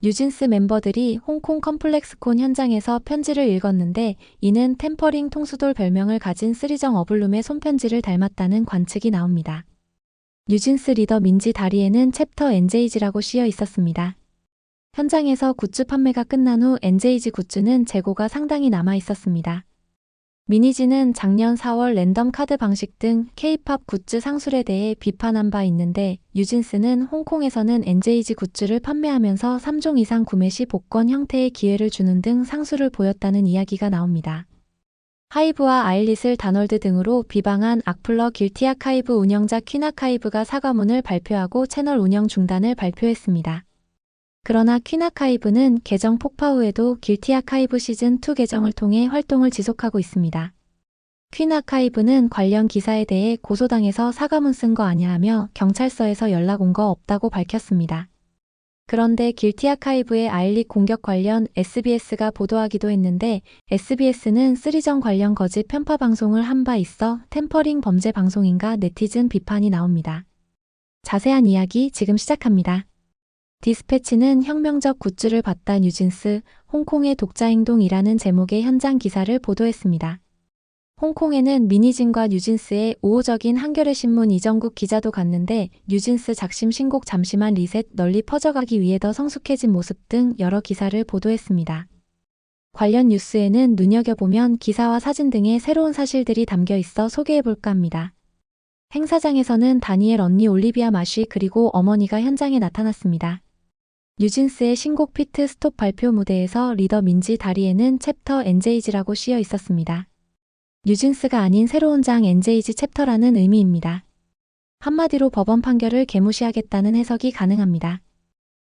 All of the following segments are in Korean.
뉴진스 멤버들이 홍콩 컴플렉스콘 현장에서 편지를 읽었는데 이는 템퍼링 통수돌 별명을 가진 쓰리정 어블룸의 손편지를 닮았다는 관측이 나옵니다. 뉴진스 리더 민지 다리에는 챕터 NJG라고 씌어 있었습니다. 현장에서 굿즈 판매가 끝난 후 NJG 굿즈는 재고가 상당히 남아 있었습니다. 미니지는 작년 4월 랜덤 카드 방식 등 K-팝 굿즈 상술에 대해 비판한 바 있는데 뉴진스는 홍콩에서는 NJG 굿즈를 판매하면서 3종 이상 구매 시 복권 형태의 기회를 주는 등 상술을 보였다는 이야기가 나옵니다. 하이브와 아일릿을 다널드 등으로 비방한 악플러 길티 아카이브 운영자 퀸 아카이브가 사과문을 발표하고 채널 운영 중단을 발표했습니다. 그러나 퀸 아카이브는 계정 폭파 후에도 길티 아카이브 시즌2 계정을 통해 활동을 지속하고 있습니다. 퀸 아카이브는 관련 기사에 대해 고소당해서 사과문 쓴 거 아냐 하며 경찰서에서 연락 온 거 없다고 밝혔습니다. 그런데 길티 아카이브의 아일릿 공격 관련 SBS가 보도하기도 했는데 SBS는 쓰리정 관련 거짓 편파 방송을 한 바 있어 템퍼링 범죄 방송인가 네티즌 비판이 나옵니다. 자세한 이야기 지금 시작합니다. 디스패치는 혁명적 굿즈를 봤다 뉴진스, 홍콩의 독자행동이라는 제목의 현장 기사를 보도했습니다. 홍콩에는 미니진과 뉴진스의 우호적인 한겨레 신문 이정국 기자도 갔는데 뉴진스 작심 신곡 잠시만 리셋 널리 퍼져가기 위해 더 성숙해진 모습 등 여러 기사를 보도했습니다. 관련 뉴스에는 눈여겨보면 기사와 사진 등의 새로운 사실들이 담겨 있어 소개해볼까 합니다. 행사장에서는 다니엘 언니 올리비아 마쉬 그리고 어머니가 현장에 나타났습니다. 뉴진스의 신곡 피트 스톱 발표 무대에서 리더 민지 다리에는 챕터 NJG라고 씌어 있었습니다. 뉴진스가 아닌 새로운 장 NJG 챕터라는 의미입니다. 한마디로 법원 판결을 계무시하겠다는 해석이 가능합니다.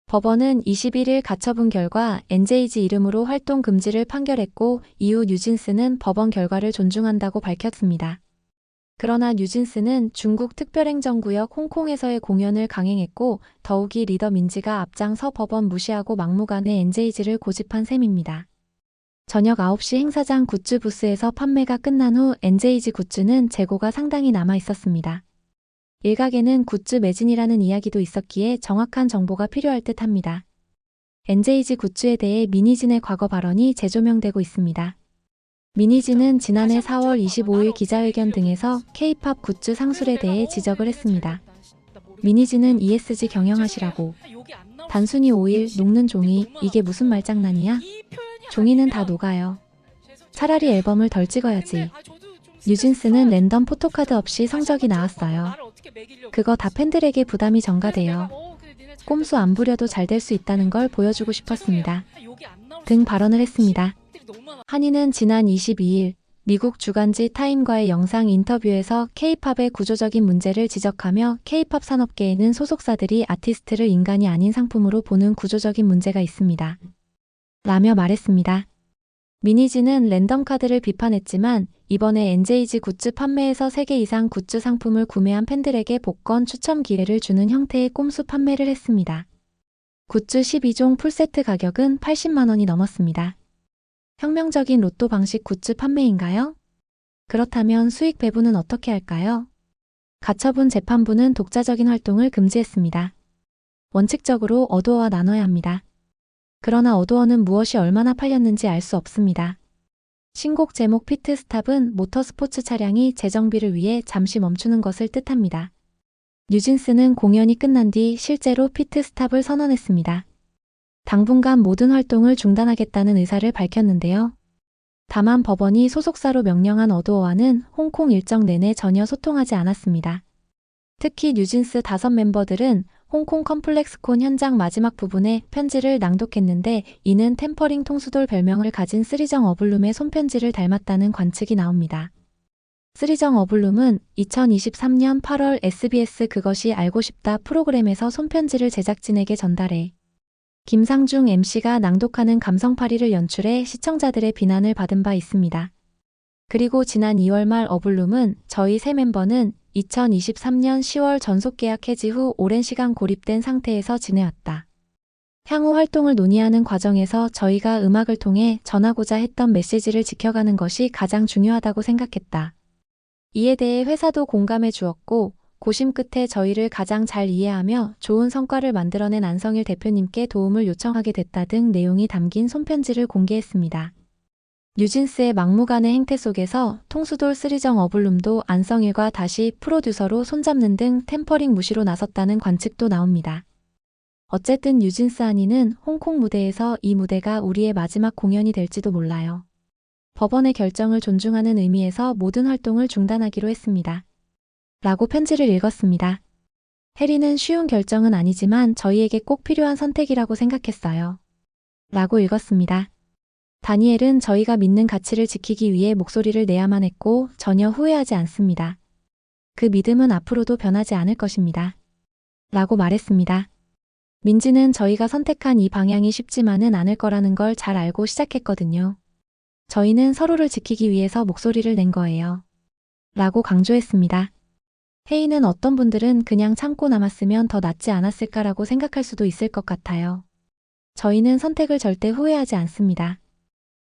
법원은 21일 가처분 결과 NJG 이름으로 활동 금지를 판결했고 이후 뉴진스는 법원 결과를 존중한다고 밝혔습니다. 그러나 뉴진스는 중국 특별행정구역 홍콩에서의 공연을 강행했고 더욱이 리더 민지가 앞장서 법원 무시하고 막무가내 NJG를 고집한 셈입니다. 저녁 9시 행사장 굿즈 부스에서 판매가 끝난 후 NJG 굿즈는 재고가 상당히 남아 있었습니다. 일각에는 굿즈 매진이라는 이야기도 있었기에 정확한 정보가 필요할 듯 합니다. NJG 굿즈에 대해 미니진의 과거 발언이 재조명되고 있습니다. 미니진은 지난해 4월 25일 기자회견 등에서 K-팝 굿즈 상술에 대해 지적을 했습니다. 미니진은 ESG 경영하시라고. 단순히 오일, 녹는 종이, 이게 무슨 말장난이야? 종이는 다 녹아요. 차라리 앨범을 덜 찍어야지. 뉴진스는 랜덤 포토카드 없이 성적이 나왔어요. 그거 다 팬들에게 부담이 전가돼요. 꼼수 안 부려도 잘 될 수 있다는 걸 보여주고 싶었습니다. 등 발언을 했습니다. 한이는 지난 22일 미국 주간지 타임과의 영상 인터뷰에서 K-팝의 구조적인 문제를 지적하며 K-팝 산업계에는 소속사들이 아티스트를 인간이 아닌 상품으로 보는 구조적인 문제가 있습니다. 라며 말했습니다. 미니지는 랜덤 카드를 비판했지만 이번에 NJG 굿즈 판매에서 3개 이상 굿즈 상품을 구매한 팬들에게 복권 추첨 기회를 주는 형태의 꼼수 판매를 했습니다. 굿즈 12종 풀세트 가격은 80만 원이 넘었습니다. 혁명적인 로또 방식 굿즈 판매인가요? 그렇다면 수익 배분은 어떻게 할까요? 가처분 재판부는 독자적인 활동을 금지했습니다. 원칙적으로 어도어와 나눠야 합니다. 그러나 어도어는 무엇이 얼마나 팔렸는지 알 수 없습니다. 신곡 제목 피트스탑은 모터스포츠 차량이 재정비를 위해 잠시 멈추는 것을 뜻합니다. 뉴진스는 공연이 끝난 뒤 실제로 피트스탑을 선언했습니다. 당분간 모든 활동을 중단하겠다는 의사를 밝혔는데요. 다만 법원이 소속사로 명령한 어도어와는 홍콩 일정 내내 전혀 소통하지 않았습니다. 특히 뉴진스 5멤버들은 홍콩 컴플렉스콘 현장 마지막 부분에 편지를 낭독했는데 이는 템퍼링 통수돌 별명을 가진 쓰리정 어블룸의 손편지를 닮았다는 관측이 나옵니다. 쓰리정 어블룸은 2023년 8월 SBS 그것이 알고 싶다 프로그램에서 손편지를 제작진에게 전달해 김상중 MC가 낭독하는 감성파리를 연출해 시청자들의 비난을 받은 바 있습니다. 그리고 지난 2월 말 어블룸은 저희 세 멤버는 2023년 10월 전속계약 해지 후 오랜 시간 고립된 상태에서 지내왔다. 향후 활동을 논의하는 과정에서 저희가 음악을 통해 전하고자 했던 메시지를 지켜가는 것이 가장 중요하다고 생각했다. 이에 대해 회사도 공감해 주었고 고심 끝에 저희를 가장 잘 이해하며 좋은 성과를 만들어낸 안성일 대표님께 도움을 요청하게 됐다 등 내용이 담긴 손편지를 공개했습니다. 뉴진스의 막무가내 행태 속에서 통수돌 쓰리정 어블룸도 안성일과 다시 프로듀서로 손잡는 등 템퍼링 무시로 나섰다는 관측도 나옵니다. 어쨌든 뉴진스 한이는 홍콩 무대에서 이 무대가 우리의 마지막 공연이 될지도 몰라요. 법원의 결정을 존중하는 의미에서 모든 활동을 중단하기로 했습니다. 라고 편지를 읽었습니다. 해리는 쉬운 결정은 아니지만 저희에게 꼭 필요한 선택이라고 생각했어요. 라고 읽었습니다. 다니엘은 저희가 믿는 가치를 지키기 위해 목소리를 내야만 했고 전혀 후회하지 않습니다. 그 믿음은 앞으로도 변하지 않을 것입니다. 라고 말했습니다. 민지는 저희가 선택한 이 방향이 쉽지만은 않을 거라는 걸 잘 알고 시작했거든요. 저희는 서로를 지키기 위해서 목소리를 낸 거예요. 라고 강조했습니다. 헤이는 어떤 분들은 그냥 참고 남았으면 더 낫지 않았을까라고 생각할 수도 있을 것 같아요. 저희는 선택을 절대 후회하지 않습니다.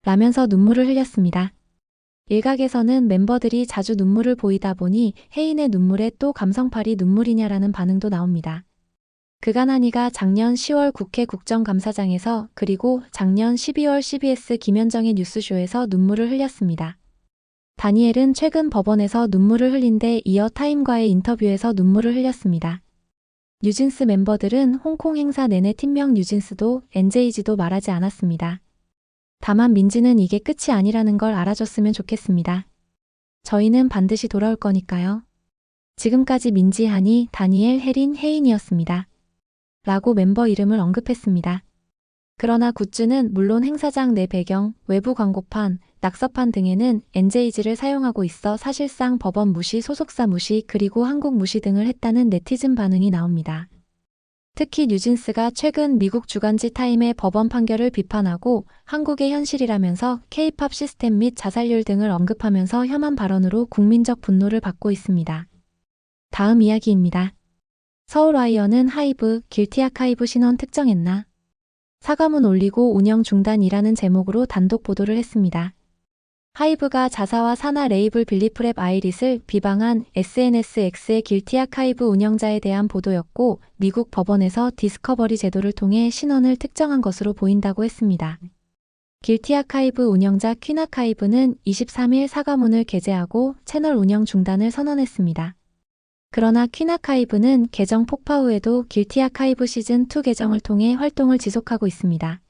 라면서 눈물을 흘렸습니다. 일각에서는 멤버들이 자주 눈물을 보이다 보니 혜인의 눈물에 또 감성팔이 눈물이냐라는 반응도 나옵니다. 그간 한이가 작년 10월 국회 국정감사장에서 그리고 작년 12월 CBS 김현정의 뉴스쇼에서 눈물을 흘렸습니다. 다니엘은 최근 법원에서 눈물을 흘린 데 이어 타임과의 인터뷰에서 눈물을 흘렸습니다. 뉴진스 멤버들은 홍콩 행사 내내 팀명 뉴진스도 NJG도 말하지 않았습니다. 다만 민지는 이게 끝이 아니라는 걸 알아줬으면 좋겠습니다. 저희는 반드시 돌아올 거니까요. 지금까지 민지, 한이, 다니엘, 혜린, 혜인이었습니다. 라고 멤버 이름을 언급했습니다. 그러나 굿즈는 물론 행사장 내 배경, 외부 광고판, 낙서판 등에는 NJG를 사용하고 있어 사실상 법원 무시, 소속사 무시, 그리고 한국 무시 등을 했다는 네티즌 반응이 나옵니다. 특히 뉴진스가 최근 미국 주간지 타임의 법원 판결을 비판하고 한국의 현실이라면서 K-팝 시스템 및 자살률 등을 언급하면서 혐한 발언으로 국민적 분노를 받고 있습니다. 다음 이야기입니다. 서울와이어는 하이브, 길티 아카이브 신원 특정했나? 사과문 올리고 운영 중단이라는 제목으로 단독 보도를 했습니다. 하이브가 자사와 산하 레이블 빌리프랩 아이릿을 비방한 SNSX의 길티 아카이브 운영자에 대한 보도였고 미국 법원에서 디스커버리 제도를 통해 신원을 특정한 것으로 보인다고 했습니다. 길티 아카이브 운영자 퀸 아카이브는 23일 사과문을 게재하고 채널 운영 중단을 선언했습니다. 그러나 퀸 아카이브는 계정 폭파 후에도 길티 아카이브 시즌2 계정을 통해 활동을 지속하고 있습니다.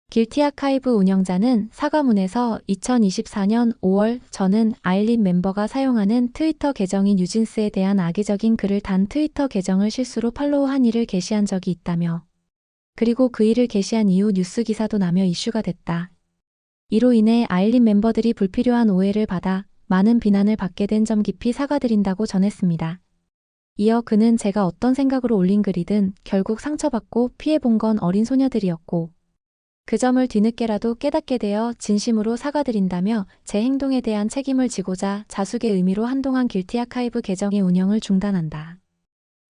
길티 아카이브 운영자는 사과문에서 2024년 5월 저는 아일린 멤버가 사용하는 트위터 계정인 뉴진스에 대한 악의적인 글을 단 트위터 계정을 실수로 팔로우한 일을 게시한 적이 있다며 그리고 그 일을 게시한 이후 뉴스 기사도 나며 이슈가 됐다. 이로 인해 아일린 멤버들이 불필요한 오해를 받아 많은 비난을 받게 된 점 깊이 사과드린다고 전했습니다. 이어 그는 제가 어떤 생각으로 올린 글이든 결국 상처받고 피해본 건 어린 소녀들이었고 그 점을 뒤늦게라도 깨닫게 되어 진심으로 사과드린다며 제 행동에 대한 책임을 지고자 자숙의 의미로 한동안 길티 아카이브 계정의 운영을 중단한다.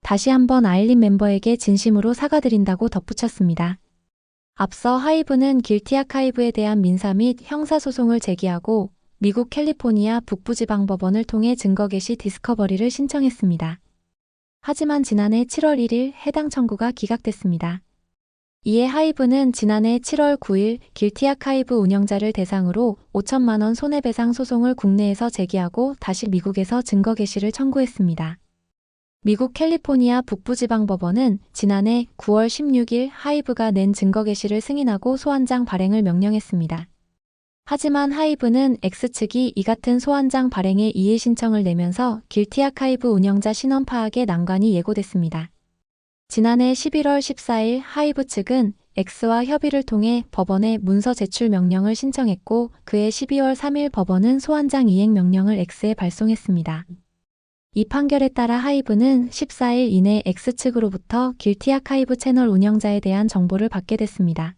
다시 한번 아일린 멤버에게 진심으로 사과드린다고 덧붙였습니다. 앞서 하이브는 길티 아카이브에 대한 민사 및 형사소송을 제기하고 미국 캘리포니아 북부지방법원을 통해 증거 개시 디스커버리를 신청했습니다. 하지만 지난해 7월 1일 해당 청구가 기각됐습니다. 이에 하이브는 지난해 7월 9일 길티 아카이브 운영자를 대상으로 5천만 원 손해배상 소송을 국내에서 제기하고 다시 미국에서 증거 개시를 청구했습니다. 미국 캘리포니아 북부지방법원은 지난해 9월 16일 하이브가 낸 증거 개시를 승인하고 소환장 발행을 명령했습니다. 하지만 하이브는 X측이 이 같은 소환장 발행에 이의 신청을 내면서 길티 아카이브 운영자 신원 파악에 난관이 예고됐습니다. 지난해 11월 14일 하이브 측은 X와 협의를 통해 법원에 문서 제출 명령을 신청했고 그해 12월 3일 법원은 소환장 이행 명령을 X에 발송했습니다. 이 판결에 따라 하이브는 14일 이내 X측으로부터 길티 아카이브 채널 운영자에 대한 정보를 받게 됐습니다.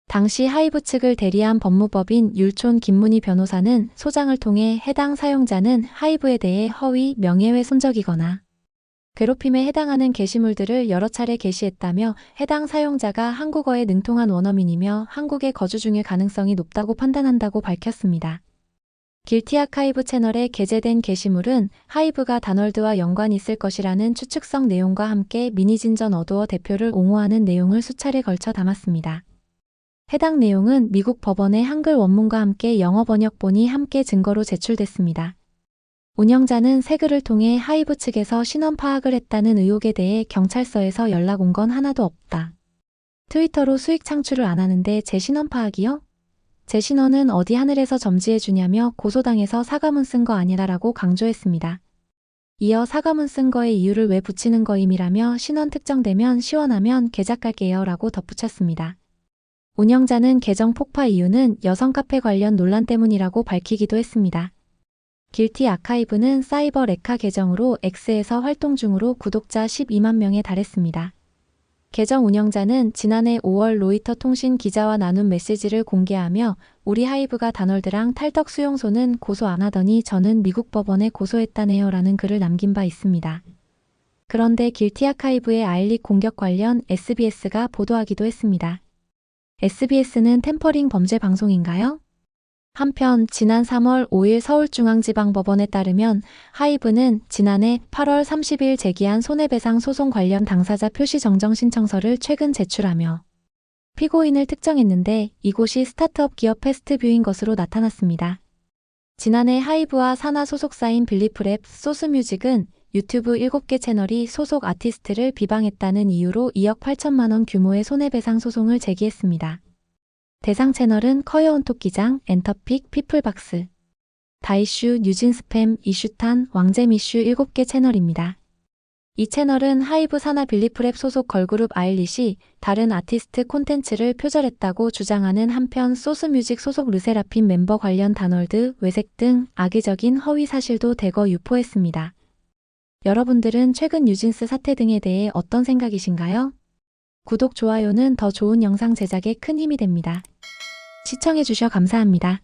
당시 하이브 측을 대리한 법무법인 율촌 김문희 변호사는 소장을 통해 해당 사용자는 하이브에 대해 허위, 명예훼손적이거나 괴롭힘에 해당하는 게시물들을 여러 차례 게시했다며 해당 사용자가 한국어에 능통한 원어민이며 한국에 거주 중일 가능성이 높다고 판단한다고 밝혔습니다. 길티 아카이브 채널에 게재된 게시물은 하이브가 다널드와 연관이 있을 것이라는 추측성 내용과 함께 미니진 전 어도어 대표를 옹호하는 내용을 수차례 걸쳐 담았습니다. 해당 내용은 미국 법원의 한글 원문과 함께 영어 번역본이 함께 증거로 제출됐습니다. 운영자는 새 글을 통해 하이브 측에서 신원 파악을 했다는 의혹에 대해 경찰서에서 연락 온 건 하나도 없다. 트위터로 수익 창출을 안 하는데 제 신원 파악이요? 제 신원은 어디 하늘에서 점지해 주냐며 고소당해서 사과문 쓴 거 아니라라고 강조했습니다. 이어 사과문 쓴 거에 이유를 왜 붙이는 거임이라며 신원 특정되면 시원하면 개작 갈게요 라고 덧붙였습니다. 운영자는 계정 폭파 이유는 여성 카페 관련 논란 때문이라고 밝히기도 했습니다. 길티 아카이브는 사이버 레카 계정으로 X에서 활동 중으로 구독자 12만 명에 달했습니다. 계정 운영자는 지난해 5월 로이터 통신 기자와 나눈 메시지를 공개하며 우리 하이브가 다널드랑 탈덕 수용소는 고소 안 하더니 저는 미국 법원에 고소했다네요 라는 글을 남긴 바 있습니다. 그런데 길티 아카이브의 아일릭 공격 관련 SBS가 보도하기도 했습니다. SBS는 템퍼링 범죄 방송인가요? 한편 지난 3월 5일 서울중앙지방법원에 따르면 하이브는 지난해 8월 30일 제기한 손해배상 소송 관련 당사자 표시 정정 신청서를 최근 제출하며 피고인을 특정했는데 이곳이 스타트업 기업 패스트뷰인 것으로 나타났습니다. 지난해 하이브와 산하 소속사인 빌리프랩 소스뮤직은 유튜브 7개 채널이 소속 아티스트를 비방했다는 이유로 2억 8천만 원 규모의 손해배상 소송을 제기했습니다. 대상 채널은 커여온 토끼장, 엔터픽, 피플박스, 다이슈, 뉴진스팸, 이슈탄, 왕잼이슈 7개 채널입니다. 이 채널은 하이브 산하 빌리프랩 소속 걸그룹 아일릿이 다른 아티스트 콘텐츠를 표절했다고 주장하는 한편 소스뮤직 소속 르세라핌 멤버 관련 다널드, 외색 등 악의적인 허위 사실도 대거 유포했습니다. 여러분들은 최근 뉴진스 사태 등에 대해 어떤 생각이신가요? 구독, 좋아요는 더 좋은 영상 제작에 큰 힘이 됩니다. 시청해주셔 감사합니다.